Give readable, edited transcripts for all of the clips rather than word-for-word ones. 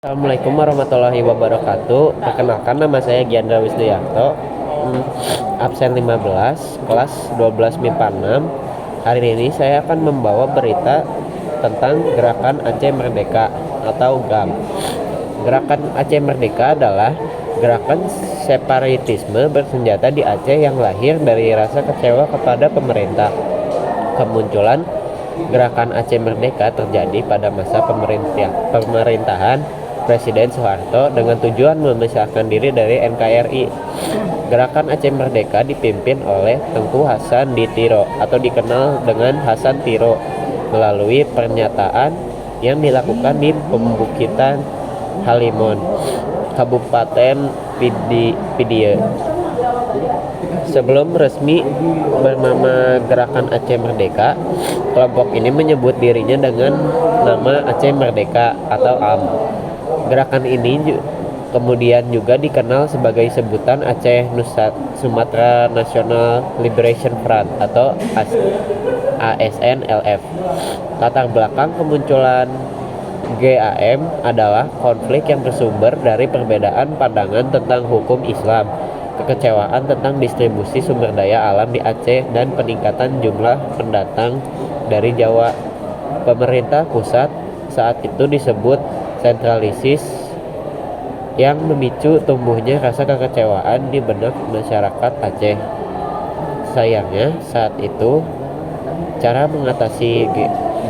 Assalamualaikum warahmatullahi wabarakatuh. Perkenalkan, nama saya Giandra Wisnuyanto, absen 15, kelas 12 MIPA 6. Hari ini saya akan membawa berita tentang Gerakan Aceh Merdeka atau GAM. Gerakan Aceh Merdeka adalah gerakan separatisme bersenjata di Aceh yang lahir dari rasa kecewa kepada pemerintah. Kemunculan Gerakan Aceh Merdeka terjadi pada masa pemerintahan Presiden Soeharto dengan tujuan memisahkan diri dari NKRI. Gerakan Aceh Merdeka dipimpin oleh Tengku Hasan Ditiro atau dikenal dengan Hasan Tiro melalui pernyataan yang dilakukan di Pembukitan Halimon, Kabupaten Pidie. Sebelum resmi bernama Gerakan Aceh Merdeka, kelompok ini menyebut dirinya dengan nama Aceh Merdeka atau AM. Gerakan ini kemudian juga dikenal sebagai sebutan Aceh Sumatera National Liberation Front atau ASNLF. Latar belakang kemunculan GAM adalah konflik yang bersumber dari perbedaan pandangan tentang hukum Islam, kekecewaan tentang distribusi sumber daya alam di Aceh, dan peningkatan jumlah pendatang dari Jawa. Pemerintah pusat saat itu disebut sentralisis yang memicu tumbuhnya rasa kekecewaan di benak masyarakat Aceh. Sayangnya saat itu cara mengatasi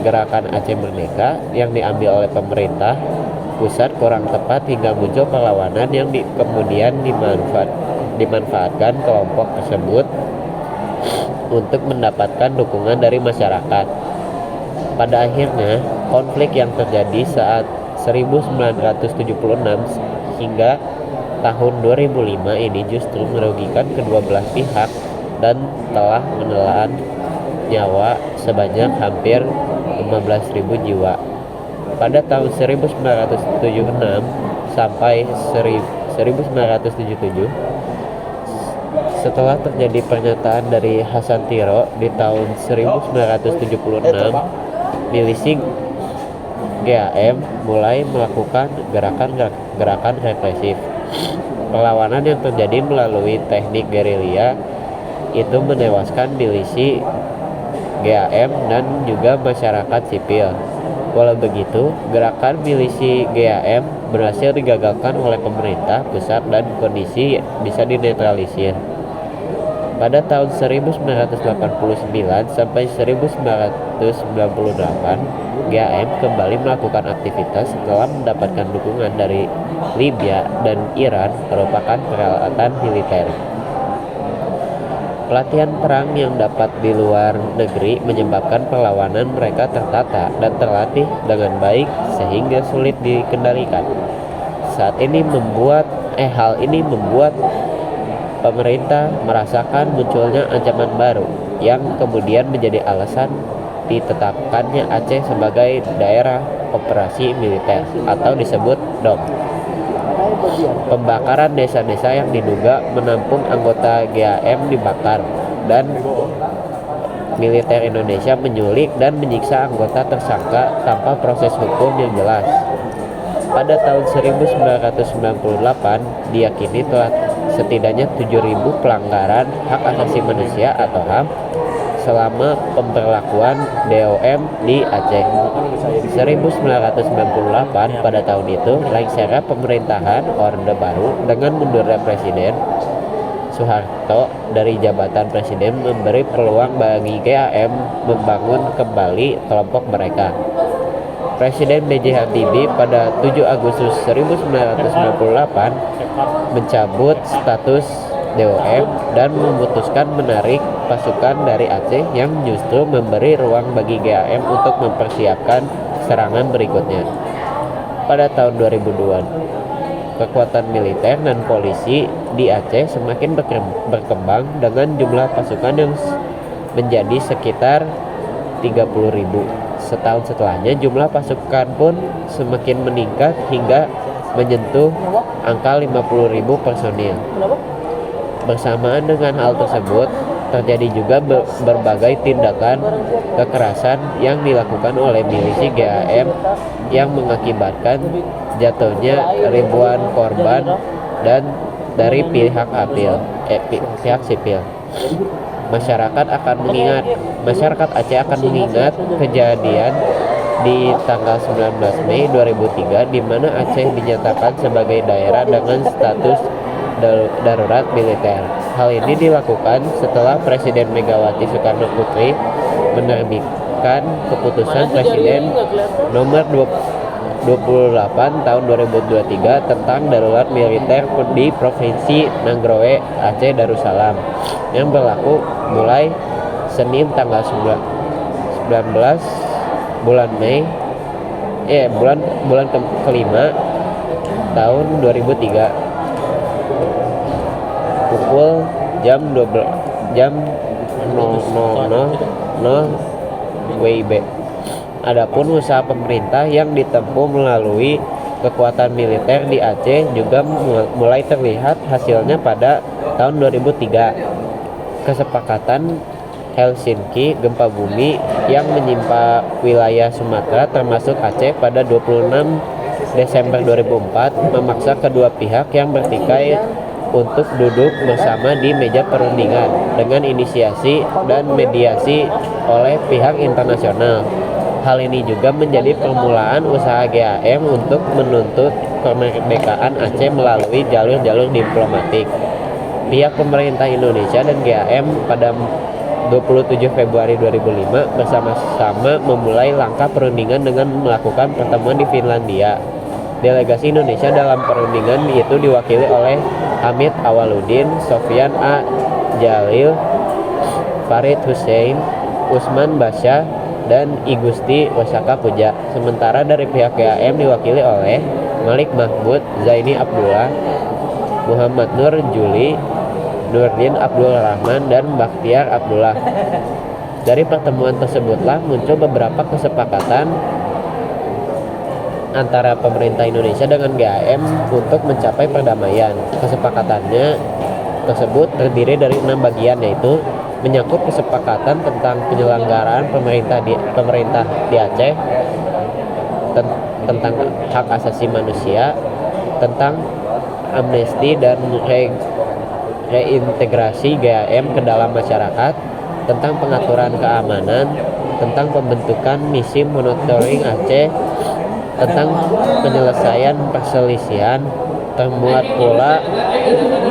Gerakan Aceh Merdeka yang diambil oleh pemerintah pusat kurang tepat hingga muncul perlawanan yang kemudian dimanfaatkan kelompok tersebut untuk mendapatkan dukungan dari masyarakat. Pada akhirnya, konflik yang terjadi saat 1976 hingga tahun 2005 ini justru merugikan kedua belah pihak dan telah menelan nyawa sebanyak hampir 15.000 jiwa. Pada tahun 1976 sampai 1977, setelah terjadi pernyataan dari Hasan Tiro di tahun 1976, milisi GAM mulai melakukan gerakan represif. Perlawanan yang terjadi melalui teknik gerilya itu menewaskan milisi GAM dan juga masyarakat sipil. Walau begitu, gerakan milisi GAM berhasil digagalkan oleh pemerintah pusat dan kondisi bisa dinetralisir. Pada tahun 1989 sampai 1998, GAM kembali melakukan aktivitas setelah mendapatkan dukungan dari Libya dan Iran merupakan peralatan militer. Pelatihan perang yang dapat di luar negeri menyebabkan perlawanan mereka tertata dan terlatih dengan baik sehingga sulit dikendalikan. Hal ini membuat pemerintah merasakan munculnya ancaman baru yang kemudian menjadi alasan ditetapkannya Aceh sebagai daerah operasi militer atau disebut DOM. Pembakaran desa-desa yang diduga menampung anggota GAM dibakar, dan militer Indonesia menyulik dan menyiksa anggota tersangka tanpa proses hukum yang jelas. Pada tahun 1998 diyakini telah setidaknya 7.000 pelanggaran hak asasi manusia atau HAM selama pemberlakuan DOM di Aceh. 1998 pada tahun itu lengsernya pemerintahan Orde Baru dengan mundurnya Presiden Soeharto dari jabatan presiden memberi peluang bagi GAM membangun kembali kelompok mereka. Presiden B.J. Habibie pada 7 Agustus 1998 mencabut status DOM dan memutuskan menarik pasukan dari Aceh yang justru memberi ruang bagi GAM untuk mempersiapkan serangan berikutnya. Pada tahun 2002, kekuatan militer dan polisi di Aceh semakin berkembang dengan jumlah pasukan yang menjadi sekitar 30.000. Setahun setelahnya jumlah pasukan pun semakin meningkat hingga menyentuh angka 50.000 personil. Bersamaan dengan hal tersebut, terjadi juga berbagai tindakan kekerasan yang dilakukan oleh milisi GAM yang mengakibatkan jatuhnya ribuan korban dan dari pihak sipil. Masyarakat Aceh akan mengingat kejadian di tanggal 19 Mei 2003 di mana Aceh dinyatakan sebagai daerah dengan status darurat militer. Hal ini dilakukan setelah Presiden Megawati Soekarno Putri menerbitkan keputusan Presiden nomor 28 tahun 2023 tentang darurat militer di Provinsi Nanggrowe Aceh Darussalam yang berlaku mulai Senin tanggal 19 bulan Mei bulan kelima tahun 2003 pukul jam 00.00 WIB. Adapun usaha pemerintah yang ditempuh melalui kekuatan militer di Aceh juga mulai terlihat hasilnya pada tahun 2003. Kesepakatan Helsinki gempa bumi yang menimpa wilayah Sumatera termasuk Aceh pada 26 Desember 2004 memaksa kedua pihak yang bertikai untuk duduk bersama di meja perundingan dengan inisiasi dan mediasi oleh pihak internasional. Hal ini juga menjadi permulaan usaha GAM untuk menuntut kemerdekaan Aceh melalui jalur-jalur diplomatik. Pihak pemerintah Indonesia dan GAM pada 27 Februari 2005 bersama-sama memulai langkah perundingan dengan melakukan pertemuan di Finlandia. Delegasi Indonesia dalam perundingan itu diwakili oleh Hamid Awaludin, Sofyan A. Jalil, Farid Hussein, Usman Basya, dan Igusti Wasaka Puja. Sementara dari pihak GAM diwakili oleh Malik Mahmud, Zaini Abdullah, Muhammad Nur Juli, Nurdin Abdul Rahman, dan Bakhtiar Abdullah. Dari pertemuan tersebutlah muncul beberapa kesepakatan antara pemerintah Indonesia dengan GAM untuk mencapai perdamaian. Kesepakatannya tersebut terdiri dari 6 bagian, yaitu menyangkut kesepakatan tentang penyelenggaraan pemerintah di Aceh, tentang hak asasi manusia, tentang amnesti dan reintegrasi GAM ke dalam masyarakat, tentang pengaturan keamanan, tentang pembentukan misi monitoring Aceh, tentang penyelesaian perselisihan. Termuat pula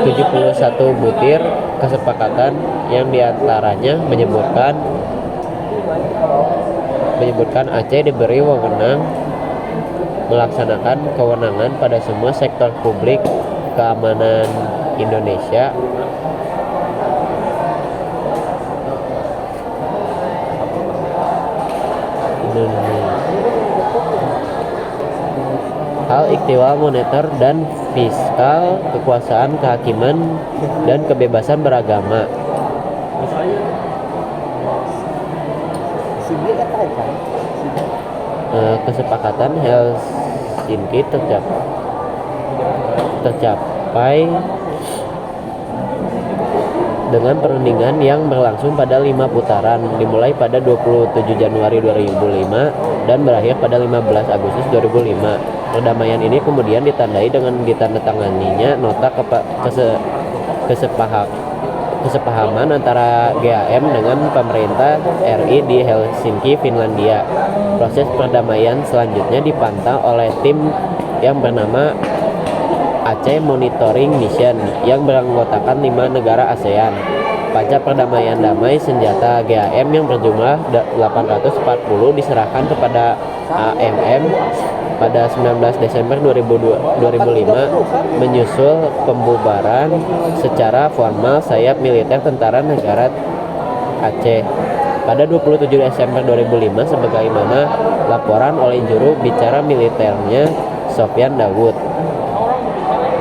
71 butir kesepakatan yang diantaranya menyebutkan Aceh diberi wewenang melaksanakan kewenangan pada semua sektor publik keamanan Indonesia, hal ikhtiwal moneter dan fiskal, kekuasaan kehakiman, dan kebebasan beragama. Kesepakatan Helsinki tercapai dengan perundingan yang berlangsung pada 5 putaran, dimulai pada 27 Januari 2005 dan berakhir pada 15 Agustus 2005. Perdamaian ini kemudian ditandai dengan ditandatanganinya nota kesepahaman antara GAM dengan pemerintah RI di Helsinki, Finlandia. Proses perdamaian selanjutnya dipantau oleh tim yang bernama Aceh Monitoring Mission yang beranggotakan 5 negara ASEAN. Pasca perdamaian damai, senjata GAM yang berjumlah 840 diserahkan kepada AMM pada 19 Desember 2005 menyusul pembubaran secara formal sayap militer Tentara Negara Aceh pada 27 Desember 2005 sebagaimana laporan oleh juru bicara militernya Sofyan Dawood.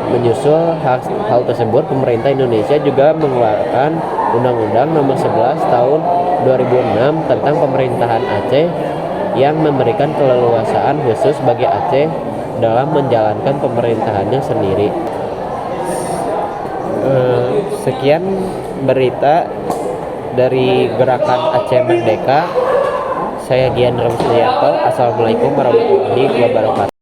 Menyusul hal tersebut, pemerintah Indonesia juga mengeluarkan Undang-Undang Nomor 11 Tahun 2006 tentang pemerintahan Aceh yang memberikan keleluasaan khusus bagi Aceh dalam menjalankan pemerintahannya sendiri. Sekian berita dari Gerakan Aceh Merdeka. Saya Gian Ramsulianto. Assalamualaikum warahmatullahi wabarakatuh.